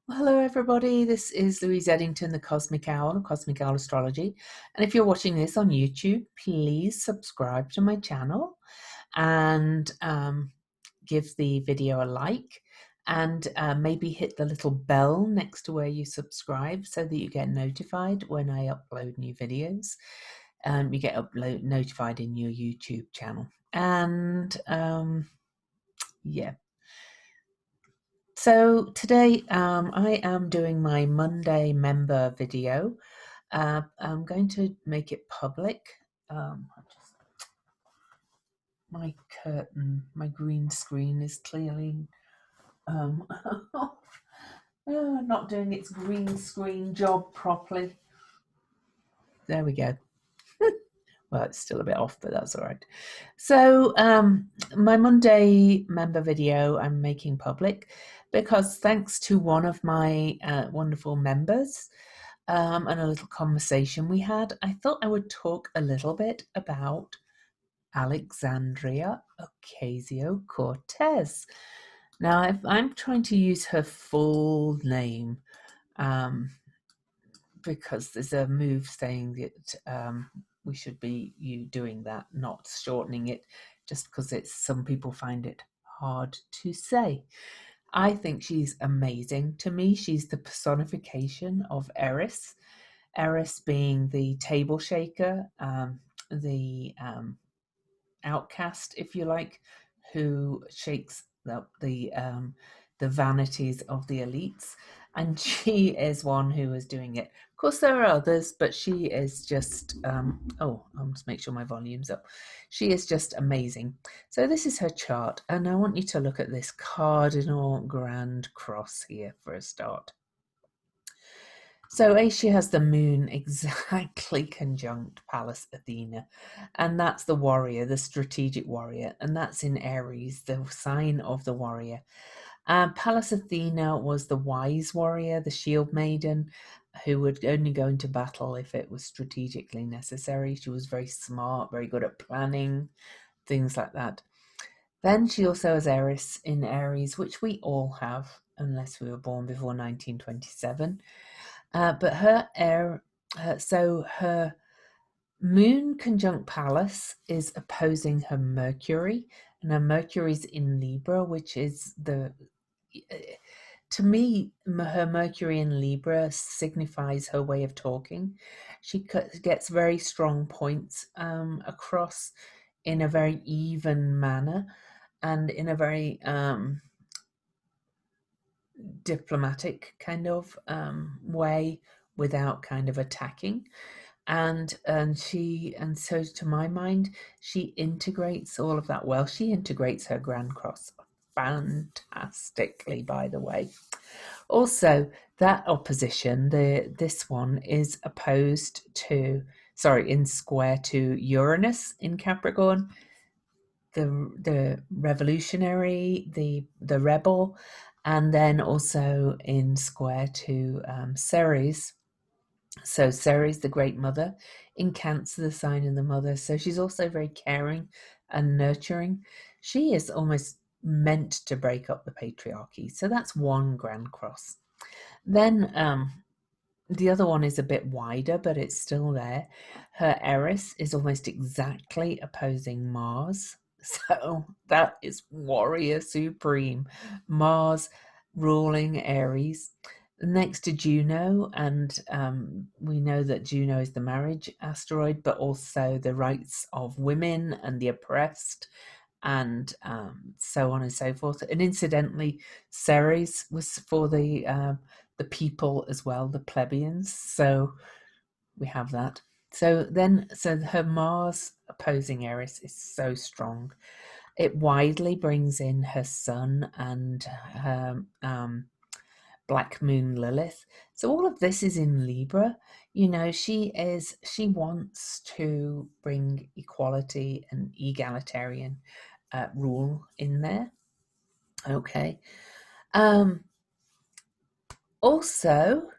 Well, hello, everybody. This is Louise Eddington, the Cosmic Owl of Cosmic Owl Astrology. And if you're watching this on YouTube, please subscribe to my channel and give the video a like, and maybe hit the little bell next to where you subscribe so that you get notified when I upload new videos. You get notified in your YouTube channel. And yeah. So today I am doing my Monday member video. I'm going to make it public. My curtain, my green screen is clearly not doing its green screen job properly. There we go. Well, it's still a bit off, but that's all right. So my Monday member video I'm making public because thanks to one of my wonderful members and a little conversation we had, I thought I would talk a little bit about Alexandria Ocasio-Cortez. Now, I'm trying to use her full name because there's a move saying that we should be doing that, not shortening it, just because some people find it hard to say. I think she's amazing. To me, she's the personification of Eris. Eris being the table shaker, the outcast, if you like, who shakes up the vanities of the elites, and she is one who is doing it. Of course, there are others, but she is just I'll just make sure my volume's up. She is just amazing. So this is her chart, and I want you to look at this Cardinal Grand Cross here for a start. So she has the moon exactly conjunct Pallas Athena, and that's the warrior, the strategic warrior, and that's in Aries, the sign of the warrior. Pallas Athena was the wise warrior, the shield maiden, who would only go into battle if it was strategically necessary. She was very smart, very good at planning, things like that. Then she also has Eris in Aries, which we all have, unless we were born before 1927. But her moon conjunct Pallas is opposing her Mercury, and her Mercury's in Libra, which is to me, her Mercury in Libra signifies her way of talking. She gets very strong points across in a very even manner and in a very diplomatic kind of way, without kind of attacking. And so to my mind, she integrates all of that well. She integrates her Grand Cross fantastically, by the way. Also, that opposition, this one is in square to Uranus in Capricorn, the revolutionary, the rebel, and then also in square to Ceres. So Ceres, the great mother, in Cancer, the sign of the mother. So she's also very caring and nurturing. She is almost meant to break up the patriarchy. So that's one Grand Cross. Then the other one is a bit wider, but it's still there. Her Eris is almost exactly opposing Mars. So that is warrior supreme. Mars ruling Aries. Next to Juno, and we know that Juno is the marriage asteroid, but also the rights of women and the oppressed, and so on and so forth. And incidentally, Ceres was for the people as well, the plebeians. So we have that. So her Mars opposing Eris is so strong. It widely brings in her sun and her Black Moon Lilith. So all of this is in Libra. You know, she wants to bring equality and egalitarian rule in there. Okay. Also,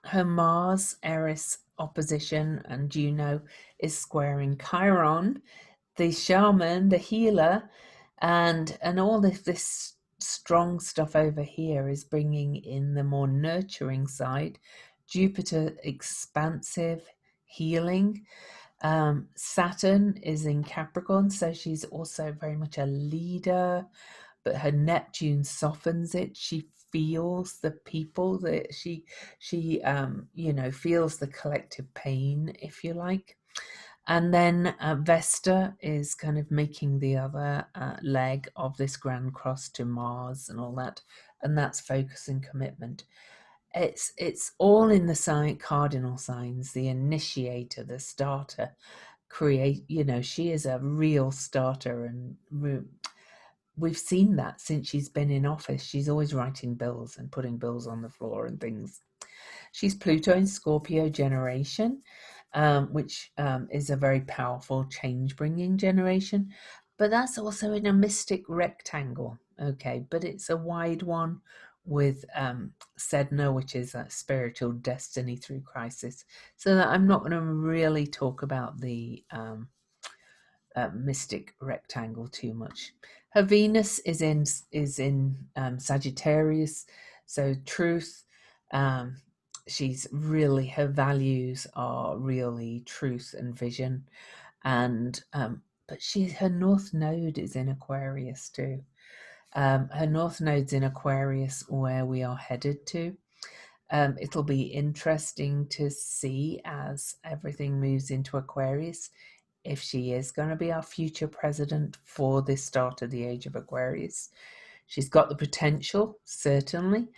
her Mars Eris opposition and Juno is squaring Chiron, the shaman, the healer, and all of this strong stuff over here is bringing in the more nurturing side. Jupiter, expansive, healing. Saturn is in Capricorn, so she's also very much a leader, but her Neptune softens it. She feels the people, that she feels the collective pain, if you like. And then Vesta is kind of making the other leg of this Grand Cross to Mars and all that, and that's focus and commitment. It's all in the cardinal signs, the initiator, the starter, she is a real starter, and we've seen that since she's been in office. She's always writing bills and putting bills on the floor and things. She's Pluto in Scorpio generation, which is a very powerful change-bringing generation, but that's also in a mystic rectangle, okay, but it's a wide one with Sedna, which is a spiritual destiny through crisis, so that I'm not going to really talk about the mystic rectangle too much. Her Venus is in Sagittarius, so truth. Her values are really truth and vision, and but her North Node is in Aquarius too. Her North Node's in Aquarius, where we are headed to. It'll be interesting to see as everything moves into Aquarius if she is going to be our future president for this start of the age of Aquarius. She's got the potential, certainly.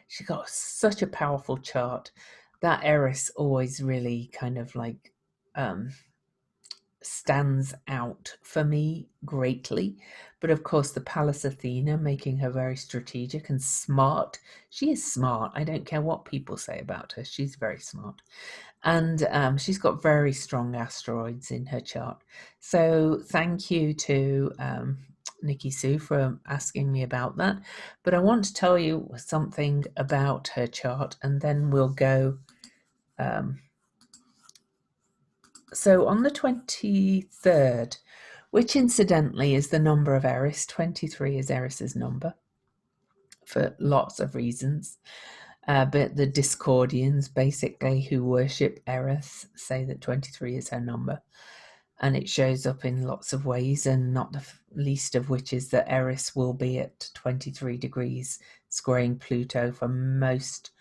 She's got such a powerful chart. That Aries always really kind of like stands out for me greatly. But of course, the Pallas Athena making her very strategic and smart. She is smart. I don't care what people say about her. She's very smart. And she's got very strong asteroids in her chart. So thank you to Nikki Sue for asking me about that. But I want to tell you something about her chart, and then we'll go. So on the 23rd, which incidentally is the number of Eris, 23 is Eris's number for lots of reasons. But the Discordians, basically, who worship Eris, say that 23 is her number. And it shows up in lots of ways, and not the least of which is that Eris will be at 23 degrees, squaring Pluto for most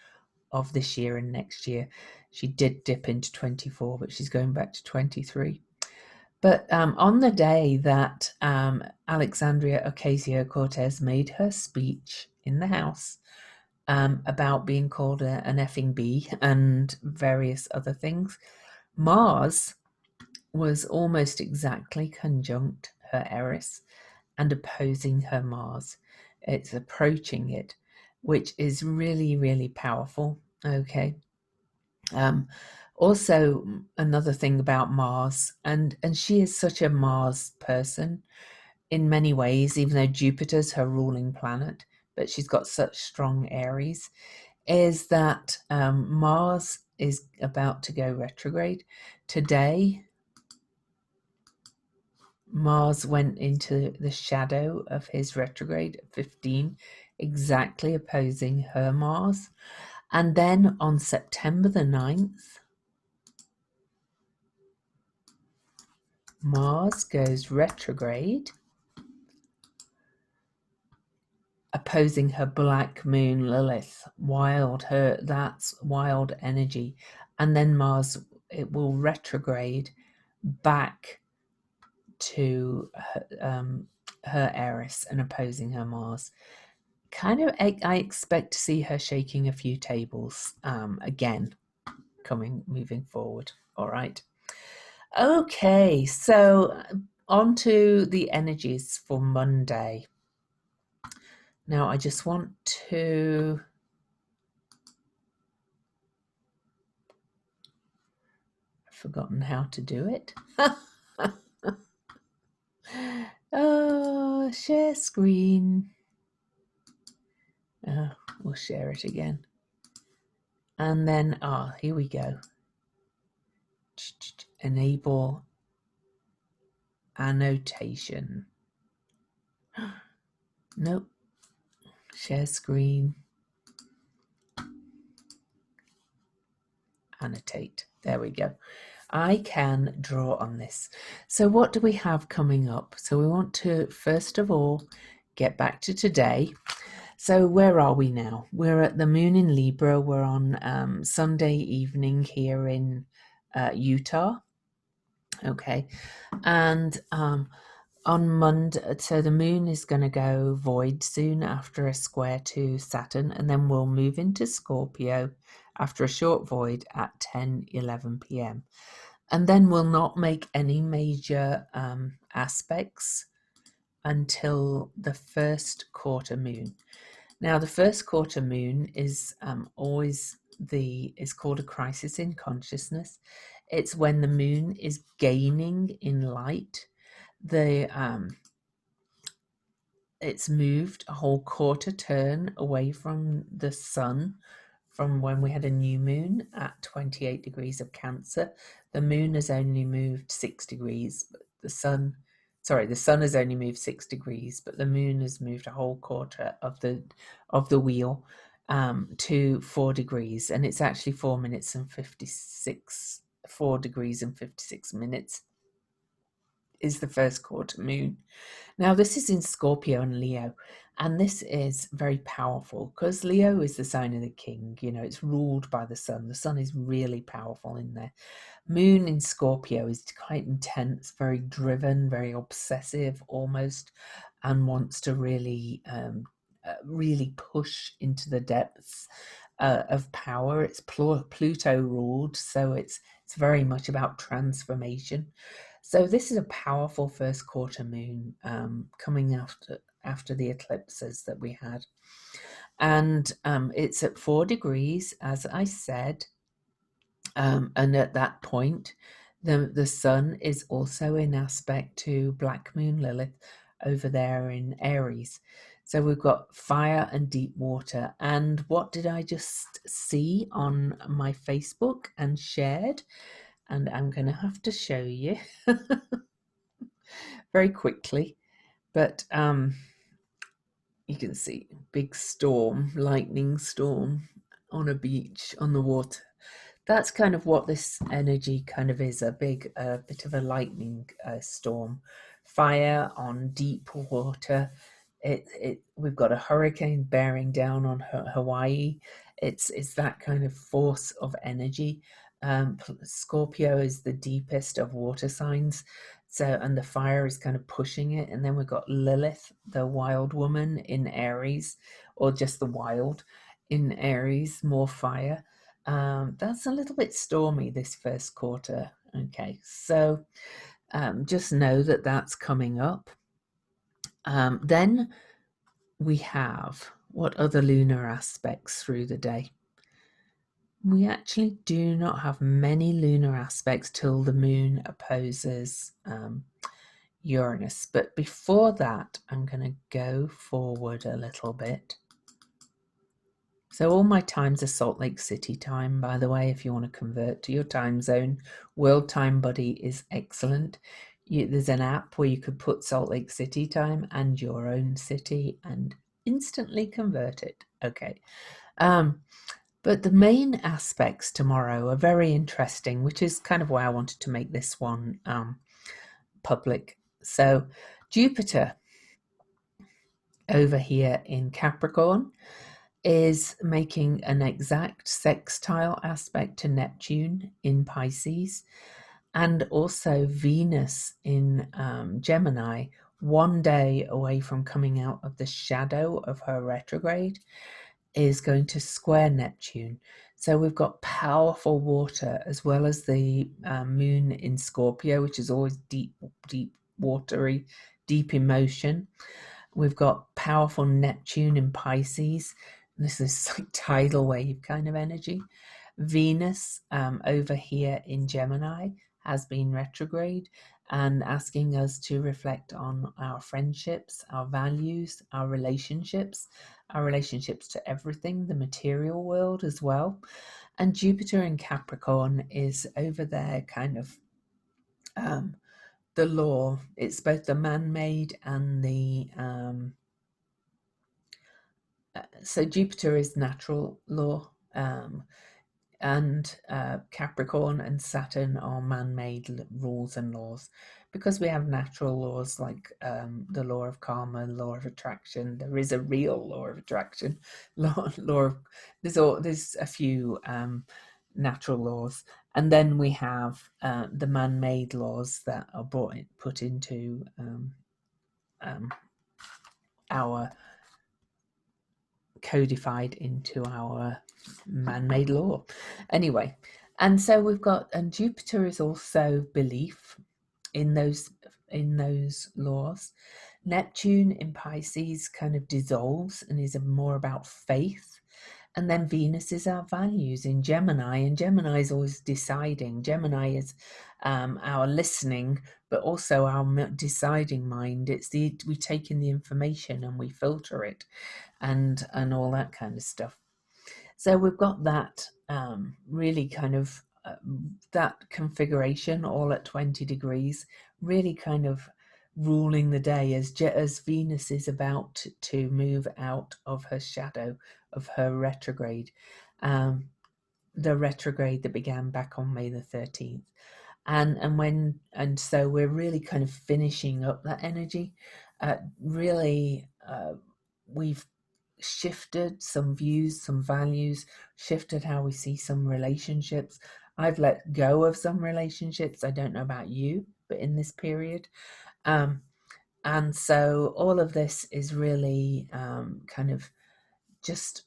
of this year and next year. She did dip into 24, but she's going back to 23. But on the day that Alexandria Ocasio-Cortez made her speech in the House about being called an effing bee and various other things, Mars was almost exactly conjunct her Eris and opposing her Mars. It's approaching it, which is really, really powerful. Okay. Also, another thing about Mars, and she is such a Mars person in many ways, even though Jupiter's her ruling planet, but she's got such strong Aries, is that Mars is about to go retrograde. Today, Mars went into the shadow of his retrograde at 15, exactly opposing her Mars. And then on September the 9th, Mars goes retrograde, opposing her black moon Lilith. That's wild energy. And then Mars, it will retrograde back to her Eris and opposing her Mars. I expect to see her shaking a few tables again, moving forward. All right. Okay, so on to the energies for Monday. Now, I just want to... I've forgotten how to do it. Oh, share screen. We'll share it again. And then, here we go. Enable annotation. Nope, Share screen. Annotate. There we go. I can draw on this. So what do we have coming up? So we want to, first of all, get back to today. So where are we now? We're at the moon in Libra. We're on Sunday evening here in Utah. Okay. And on Monday, so the moon is going to go void soon after a square to Saturn, and then we'll move into Scorpio after a short void at 10:11 p.m. And then we'll not make any major aspects until the first quarter moon. Now, the first quarter moon is is called a crisis in consciousness. It's when the moon is gaining in light. It's moved a whole quarter turn away from the sun from when we had a new moon at 28 degrees of Cancer. The moon has only moved 6 degrees, but the sun has only moved 6 degrees, but the moon has moved a whole quarter of the wheel to 4 degrees, and it's actually 4 degrees and 56 minutes is the first quarter moon. Now, this is in Scorpio and Leo, and this is very powerful because Leo is the sign of the king. You know, it's ruled by the sun. The sun is really powerful in there. Moon in Scorpio is quite intense, very driven, very obsessive almost, and wants to really, really push into the depths of power. It's Pluto ruled, so it's very much about transformation. So this is a powerful first quarter moon coming after the eclipses that we had. And it's at 4 degrees, as I said. And at that point, the sun is also in aspect to Black Moon Lilith over there in Aries. So we've got fire and deep water. And what did I just see on my Facebook and shared? And I'm going to have to show you very quickly. But you can see big storm, lightning storm on a beach on the water. That's kind of what this energy kind of is, a big bit of a lightning storm. Fire on deep water. We've got a hurricane bearing down on Hawaii. It's that kind of force of energy. Scorpio is the deepest of water signs, and the fire is kind of pushing it. And then we've got Lilith, the wild woman in Aries, or just the wild in Aries, more fire. That's a little bit stormy this first quarter. Okay, so just know that that's coming up. Then we have what other lunar aspects through the day? We actually do not have many lunar aspects till the moon opposes Uranus. But before that, I'm going to go forward a little bit. So all my times are Salt Lake City time, by the way, if you want to convert to your time zone. World Time Buddy is excellent. There's an app where you could put Salt Lake City time and your own city and instantly convert it. Okay. But the main aspects tomorrow are very interesting, which is kind of why I wanted to make this one public. So Jupiter over here in Capricorn is making an exact sextile aspect to Neptune in Pisces, and also Venus in Gemini, 1 day away from coming out of the shadow of her retrograde, is going to square Neptune. So we've got powerful water, as well as the moon in Scorpio, which is always deep, watery, deep emotion. We've got powerful Neptune in Pisces. This is like tidal wave kind of energy. Venus over here in Gemini has been retrograde and asking us to reflect on our friendships, our values, our relationships to everything, the material world as well. And Jupiter in Capricorn is over there kind of the law. It's both the man-made and the so Jupiter is natural law, and Capricorn and Saturn are man-made rules and laws, because we have natural laws like the law of karma, law of attraction. There is a real law of attraction, there's a few natural laws, and then we have the man-made laws that are put into our codified into our man-made law. Anyway, and so we've got, and Jupiter is also belief in those laws. Neptune in Pisces kind of dissolves and is more about faith. And then Venus is our values in Gemini, and Gemini is always deciding. Gemini is our listening, but also our deciding mind. It's we take in the information and we filter it, and all that kind of stuff. So we've got that really kind of that configuration all at 20 degrees, really kind of ruling the day as Venus is about to move out of her shadow of her retrograde, the retrograde that began back on May the 13th. And so we're really kind of finishing up that energy. We've shifted some views, some values, shifted how we see some relationships. I've let go of some relationships. I don't know about you, but in this period. And so all of this is really kind of just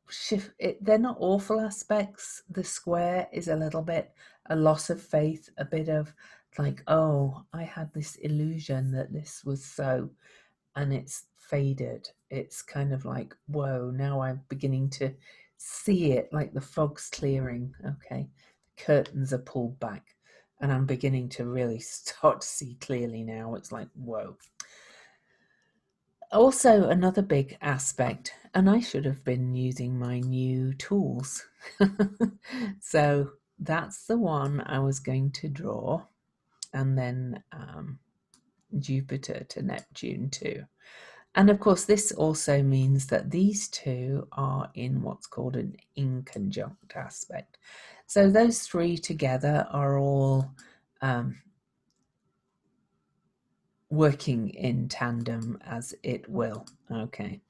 shift. They're not awful aspects. The square is a little bit a loss of faith, a bit of like, oh, I had this illusion that this was so, and it's faded. It's kind of like, whoa, now I'm beginning to see it, like the fog's clearing. Okay, the curtains are pulled back and I'm beginning to really start to see clearly now. It's like, whoa. Also, another big aspect, and I should have been using my new tools. So that's the one I was going to draw, and then Jupiter to Neptune too. And of course, this also means that these two are in what's called an inconjunct aspect. So those three together are all working in tandem as it will. Okay.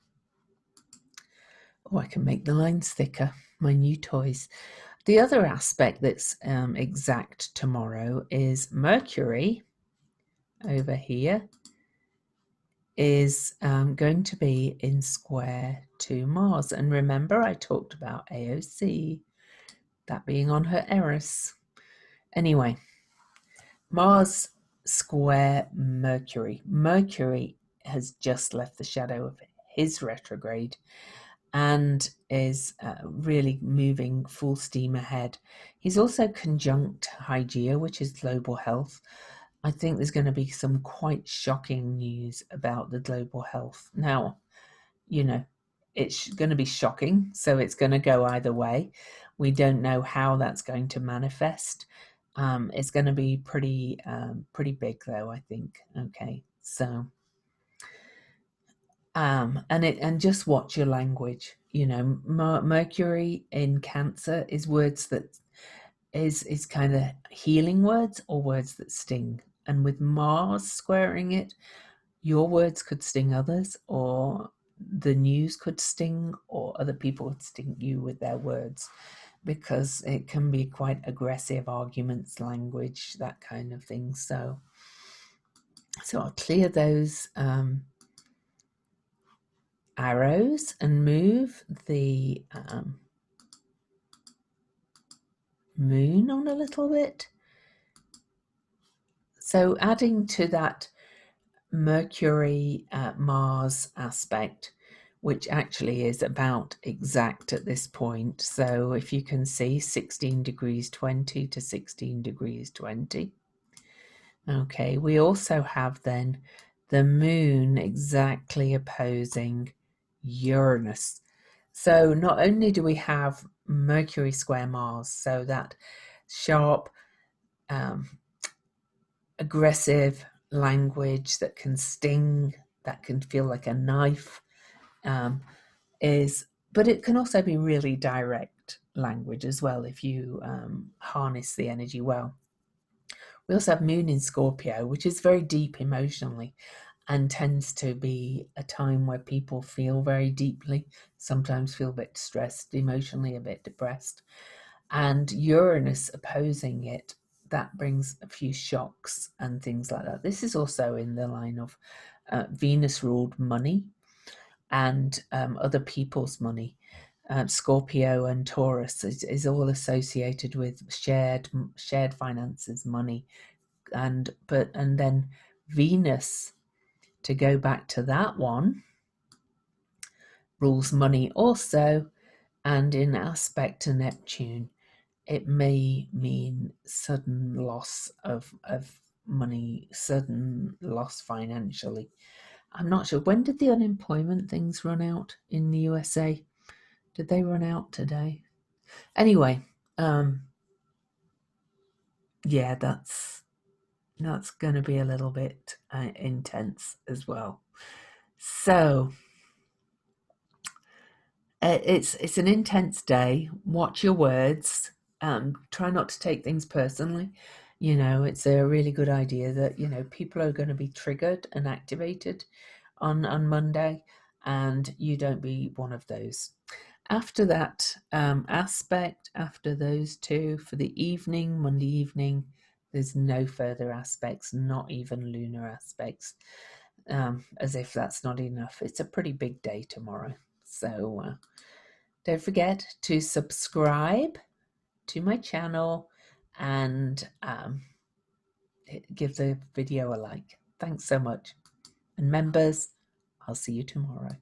Oh, I can make the lines thicker. My new toys. The other aspect that's exact tomorrow is Mercury over here is going to be in square to Mars. And remember, I talked about AOC, that being on her Eris. Anyway, Mars square Mercury. Mercury has just left the shadow of his retrograde and is really moving full steam ahead. He's also conjunct Hygeia, which is global health. I think there's going to be some quite shocking news about the global health. Now, you know, it's going to be shocking, so it's going to go either way. We don't know how that's going to manifest. It's going to be pretty big, though, I think. Okay, so and just watch your language. You know, Mercury in Cancer is words that is kind of healing words or words that sting. And with Mars squaring it, your words could sting others, or the news could sting, or other people would sting you with their words, because it can be quite aggressive arguments, language, that kind of thing. So I'll clear those arrows and move the moon on a little bit. So adding to that Mercury Mars aspect, which actually is about exact at this point. So if you can see 16 degrees 20 to 16 degrees 20. Okay, we also have then the moon exactly opposing Uranus. So not only do we have Mercury square Mars, so that sharp, aggressive language that can sting, that can feel like a knife, but it can also be really direct language as well if you harness the energy well. We also have Moon in Scorpio, which is very deep emotionally and tends to be a time where people feel very deeply, sometimes feel a bit stressed, emotionally a bit depressed. And Uranus opposing it, that brings a few shocks and things like that. This is also in the line of Venus ruled money and other people's money. Scorpio and Taurus is all associated with shared finances, money, and then Venus, to go back to that one, rules money also, and in aspect to Neptune, it may mean sudden loss of money, sudden loss financially. I'm not sure. When did the unemployment things run out in the USA? Did they run out today? Anyway, yeah, that's going to be a little bit intense as well. So it's an intense day. Watch your words. Try not to take things personally. It's a really good idea that people are going to be triggered and activated on Monday, and you don't be one of those. After that aspect, after those two, for the evening, Monday evening, there's no further aspects, not even lunar aspects, as if that's not enough. It's a pretty big day tomorrow. So don't forget to subscribe to my channel and give the video a like. Thanks so much. And members, I'll see you tomorrow.